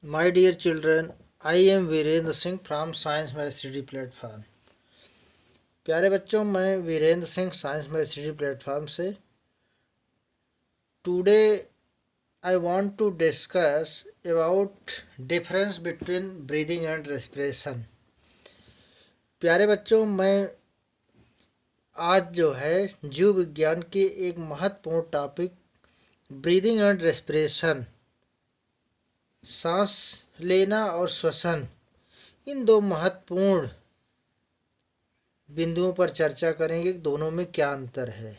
My dear children, I am Virendra Singh from science math study platform. प्यारे बच्चों, मैं Virendra Singh science math study platform से today I want to discuss about difference between breathing and respiration. प्यारे बच्चों, मैं आज जो है जीव विज्ञान के एक महत्वपूर्ण टॉपिक ब्रीदिंग एंड रेस्पिरेशन, सांस लेना और श्वसन, इन दो महत्वपूर्ण बिंदुओं पर चर्चा करेंगे कि दोनों में क्या अंतर है।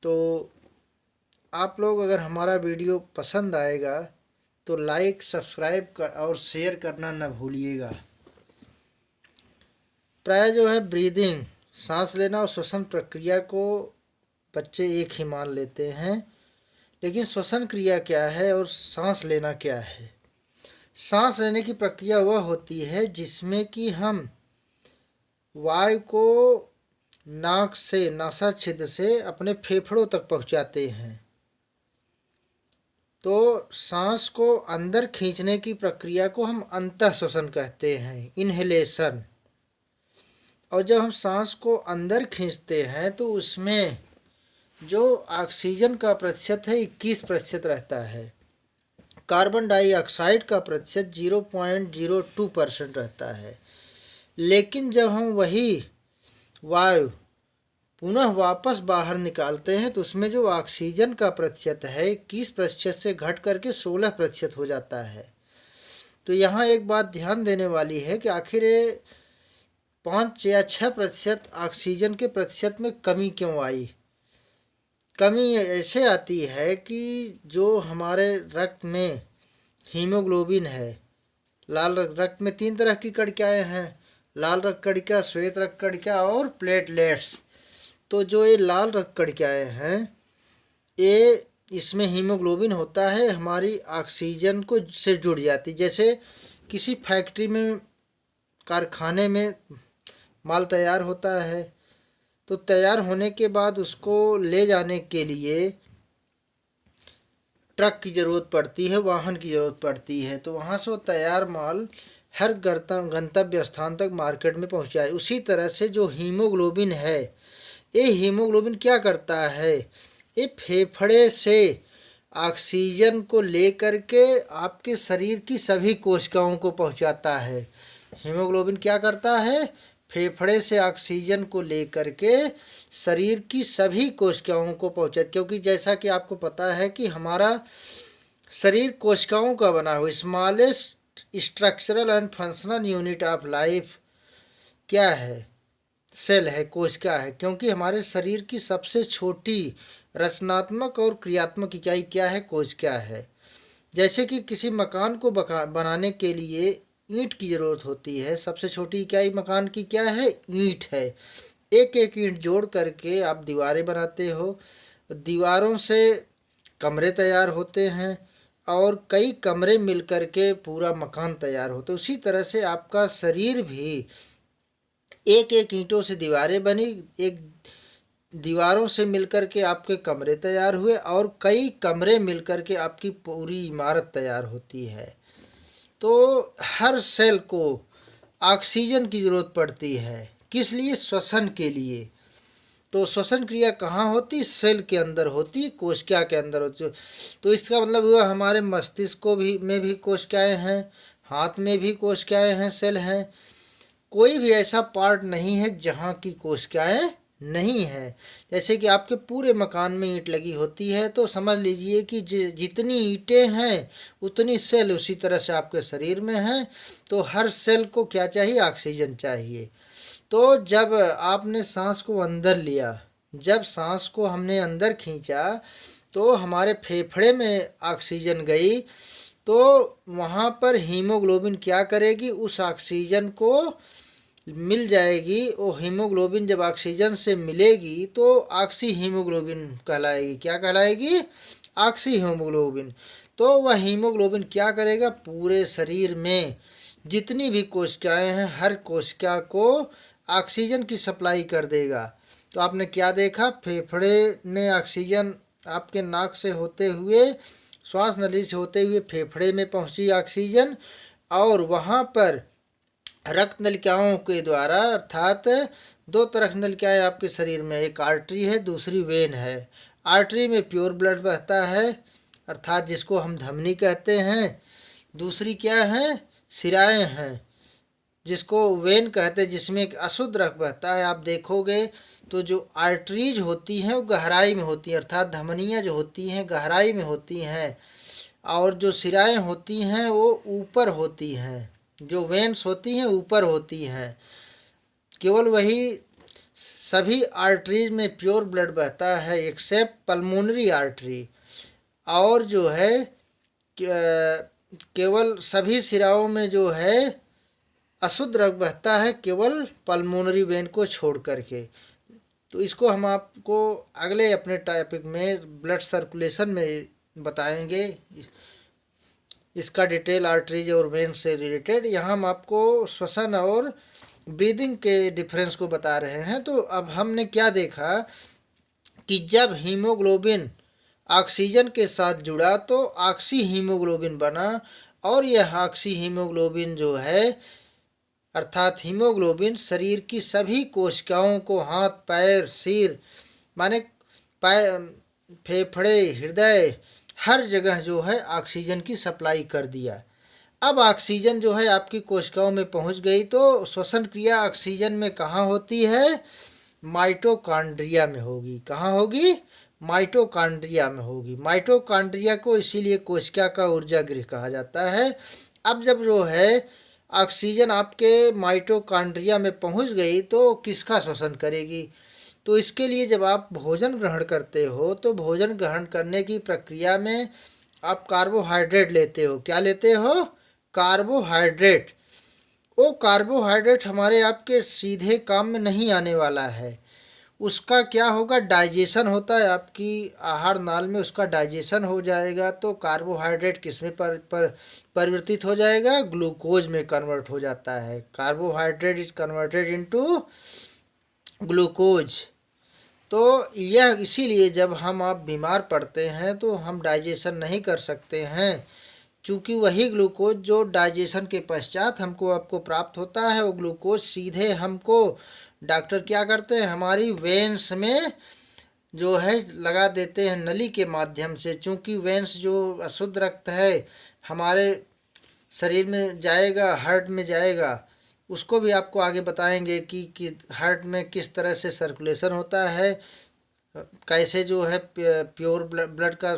तो आप लोग अगर हमारा वीडियो पसंद आएगा तो लाइक, सब्सक्राइब कर और शेयर करना न भूलिएगा। प्राय जो है ब्रीदिंग, सांस लेना और श्वसन प्रक्रिया को बच्चे एक ही मान लेते हैं, लेकिन श्वसन क्रिया क्या है और सांस लेना क्या है। सांस लेने की प्रक्रिया वह होती है जिसमें कि हम वायु को नाक से, नासा छिद्र से अपने फेफड़ों तक पहुंचाते हैं। तो सांस को अंदर खींचने की प्रक्रिया को हम अंतः श्वसन कहते हैं, इनहेलेशन। और जब हम सांस को अंदर खींचते हैं तो उसमें जो ऑक्सीजन का प्रतिशत है 21% रहता है, कार्बन डाइऑक्साइड का प्रतिशत 0.02% रहता है। लेकिन जब हम वही वायु पुनः वापस बाहर निकालते हैं तो उसमें जो ऑक्सीजन का प्रतिशत है 21% से घट करके 16% हो जाता है। तो यहाँ एक बात ध्यान देने वाली है कि आखिर 5 या 6% ऑक्सीजन के प्रतिशत में कमी क्यों आई। कमी ऐसे आती है कि जो हमारे रक्त में हीमोग्लोबिन है, लाल रक्त में 3 तरह की कणिकाएँ हैं, लाल रक्त कणिका, श्वेत रक्त कणिका और प्लेटलेट्स। तो जो ये लाल रक्त कणिकाएँ हैं, ये इसमें हीमोग्लोबिन होता है, हमारी ऑक्सीजन को से जुड़ जाती। जैसे किसी फैक्ट्री में, कारखाने में माल तैयार होता है, तो तैयार होने के बाद उसको ले जाने के लिए ट्रक की ज़रूरत पड़ती है, वाहन की ज़रूरत पड़ती है। तो वहाँ से वो तैयार माल हर गंतव्य स्थान तक मार्केट में पहुँचाए। उसी तरह से जो हीमोग्लोबिन है, ये हीमोग्लोबिन क्या करता है, ये फेफड़े से ऑक्सीजन को लेकर के आपके शरीर की सभी कोशिकाओं को पहुंचाता है। हीमोग्लोबिन क्या करता है, फेफड़े से ऑक्सीजन को लेकर के शरीर की सभी कोशिकाओं को पहुंचाता। क्योंकि जैसा कि आपको पता है कि हमारा शरीर कोशिकाओं का बना हुआ, smallest structural and functional unit of life क्या है, सेल है, कोशिका है। क्योंकि हमारे शरीर की सबसे छोटी रचनात्मक और क्रियात्मक इकाई क्या है, कोशिका है। जैसे कि किसी मकान को बनाने के लिए ईंट की ज़रूरत होती है, सबसे छोटी इकाई मकान की क्या है, ईंट है। एक एक ईंट जोड़ करके आप दीवारें बनाते हो, दीवारों से कमरे तैयार होते हैं और कई कमरे मिलकर के पूरा मकान तैयार होते। उसी तरह से आपका शरीर भी एक एक ईंटों से दीवारें बनी, एक दीवारों से मिलकर के आपके कमरे तैयार हुए और कई कमरे मिलकर के आपकी पूरी इमारत तैयार होती है। तो हर सेल को ऑक्सीजन की ज़रूरत पड़ती है, किस लिए, श्वसन के लिए। तो श्वसन क्रिया कहाँ होती, सेल के अंदर होती है, कोशिका के अंदर होती है। तो इसका मतलब हुआ हमारे मस्तिष्क को भी में भी कोशिकाएं हैं, हाथ में भी कोशिकाएं हैं, सेल हैं। कोई भी ऐसा पार्ट नहीं है जहाँ की कोशिकाएं नहीं है। जैसे कि आपके पूरे मकान में ईंट लगी होती है, तो समझ लीजिए कि जितनी ईंटें हैं उतनी सेल उसी तरह से आपके शरीर में हैं। तो हर सेल को क्या चाहिए, ऑक्सीजन चाहिए। तो जब आपने सांस को अंदर लिया, जब सांस को हमने अंदर खींचा तो हमारे फेफड़े में ऑक्सीजन गई, तो वहाँ पर हीमोग्लोबिन क्या करेगी, उस ऑक्सीजन को मिल जाएगी। वो हीमोग्लोबिन जब ऑक्सीजन से मिलेगी तो ऑक्सी हीमोग्लोबिन कहलाएगी। क्या कहलाएगी, ऑक्सी हीमोग्लोबिन। तो वह हीमोग्लोबिन क्या करेगा, पूरे शरीर में जितनी भी कोशिकाएं हैं हर कोशिका को ऑक्सीजन की सप्लाई कर देगा। तो आपने क्या देखा, फेफड़े में ऑक्सीजन आपके नाक से होते हुए श्वास नली से होते हुए फेफड़े में पहुंची ऑक्सीजन, और वहाँ पर रक्त नलिकाओं के द्वारा, अर्थात दो तरह की नलिकाएं आपके शरीर में, एक आर्टरी है, दूसरी वेन है। आर्टरी में प्योर ब्लड बहता है, अर्थात जिसको हम धमनी कहते हैं। दूसरी क्या है, सिराएं हैं, जिसको वेन कहते हैं, जिसमें एक अशुद्ध रक्त बहता है। आप देखोगे तो जो आर्टरीज होती हैं वो गहराई में होती हैं, अर्थात धमनियाँ जो होती हैं गहराई में होती हैं, और जो सिराएं होती हैं वो ऊपर होती हैं। जो वेन्स होती हैं ऊपर होती हैं। केवल वही सभी आर्टरीज में प्योर ब्लड बहता है एक्सेप्ट पल्मोनरी आर्टरी, और जो है केवल सभी सिराओं में जो है अशुद्ध रक्त बहता है, केवल पल्मोनरी वेन को छोड़ करके। तो इसको हम आपको अगले अपने टॉपिक में ब्लड सर्कुलेशन में बताएंगे, इसका डिटेल आर्टरीज और वेन से रिलेटेड। यहाँ हम आपको श्वसन और ब्रीदिंग के डिफरेंस को बता रहे हैं। तो अब हमने क्या देखा कि जब हीमोग्लोबिन ऑक्सीजन के साथ जुड़ा तो ऑक्सी हीमोग्लोबिन बना, और यह ऑक्सी हीमोग्लोबिन जो है, अर्थात हीमोग्लोबिन शरीर की सभी कोशिकाओं को, हाथ पैर सिर माने फेफड़े हृदय हर जगह जो है ऑक्सीजन की सप्लाई कर दिया। अब ऑक्सीजन जो है आपकी कोशिकाओं में पहुंच गई, तो श्वसन क्रिया ऑक्सीजन में कहाँ होती है, माइटोकॉन्ड्रिया में होगी। कहाँ होगी, माइटोकॉन्ड्रिया में होगी। माइटोकॉन्ड्रिया को इसीलिए कोशिका का ऊर्जा गृह कहा जाता है। अब जब जो है ऑक्सीजन आपके माइटोकॉन्ड्रिया में पहुंच गई तो किसका श्वसन करेगी, तो इसके लिए जब आप भोजन ग्रहण करते हो तो भोजन ग्रहण करने की प्रक्रिया में आप कार्बोहाइड्रेट लेते हो। क्या लेते हो, कार्बोहाइड्रेट। वो कार्बोहाइड्रेट हमारे आपके सीधे काम में नहीं आने वाला है, उसका क्या होगा, डाइजेशन होता है आपकी आहार नाल में, उसका डाइजेशन हो जाएगा तो कार्बोहाइड्रेट किस में परिवर्तित हो जाएगा, ग्लूकोज में कन्वर्ट हो जाता है। Carbohydrate is converted into glucose. तो यह इसीलिए जब आप बीमार पड़ते हैं तो हम डाइजेशन नहीं कर सकते हैं, चूँकि वही ग्लूकोज जो डाइजेशन के पश्चात हमको आपको प्राप्त होता है, वो ग्लूकोज सीधे हमको डॉक्टर क्या करते हैं, हमारी वेन्स में जो है लगा देते हैं नली के माध्यम से। चूँकि वेन्स जो अशुद्ध रक्त है हमारे शरीर में जाएगा, हार्ट में जाएगा, उसको भी आपको आगे बताएंगे कि हार्ट में किस तरह से सर्कुलेशन होता है, कैसे जो है प्योर ब्लड का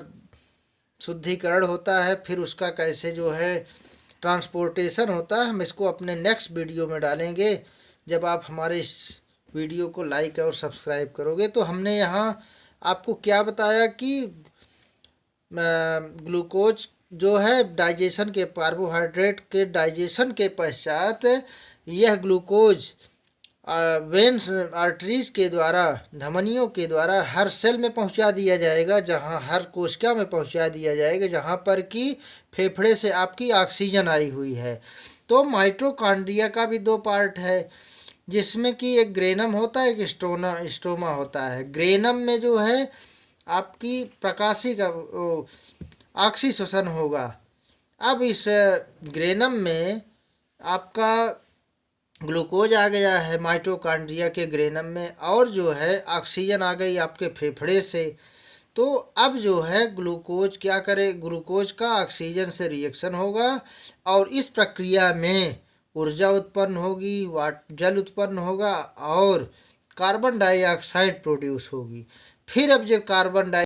शुद्धिकरण होता है, फिर उसका कैसे जो है ट्रांसपोर्टेशन होता है। हम इसको अपने नेक्स्ट वीडियो में डालेंगे, जब आप हमारे इस वीडियो को लाइक और सब्सक्राइब करोगे। तो हमने यहाँ आपको क्या बताया कि ग्लूकोज जो है डाइजेशन के, कार्बोहाइड्रेट के डाइजेशन के पश्चात यह ग्लूकोज वेन्स आर्टरीज के द्वारा, धमनियों के द्वारा हर सेल में पहुंचा दिया जाएगा, जहां हर कोशिका में पहुंचा दिया जाएगा जहां पर कि फेफड़े से आपकी ऑक्सीजन आई हुई है। तो माइटोकॉन्ड्रिया का भी दो पार्ट है, जिसमें कि एक ग्रेनम होता है, एक स्टोमा होता है। ग्रेनम में जो है आपकी प्रकाशी का ऑक्सी श्वसन होगा। अब इस ग्रेनम में आपका ग्लूकोज आ गया है माइटोकॉन्ड्रिया के ग्रेनम में, और जो है ऑक्सीजन आ गई आपके फेफड़े से। तो अब जो है ग्लूकोज क्या करे, ग्लूकोज का ऑक्सीजन से रिएक्शन होगा, और इस प्रक्रिया में ऊर्जा उत्पन्न होगी, जल उत्पन्न होगा, और कार्बन डाइऑक्साइड प्रोड्यूस होगी। फिर अब जब कार्बन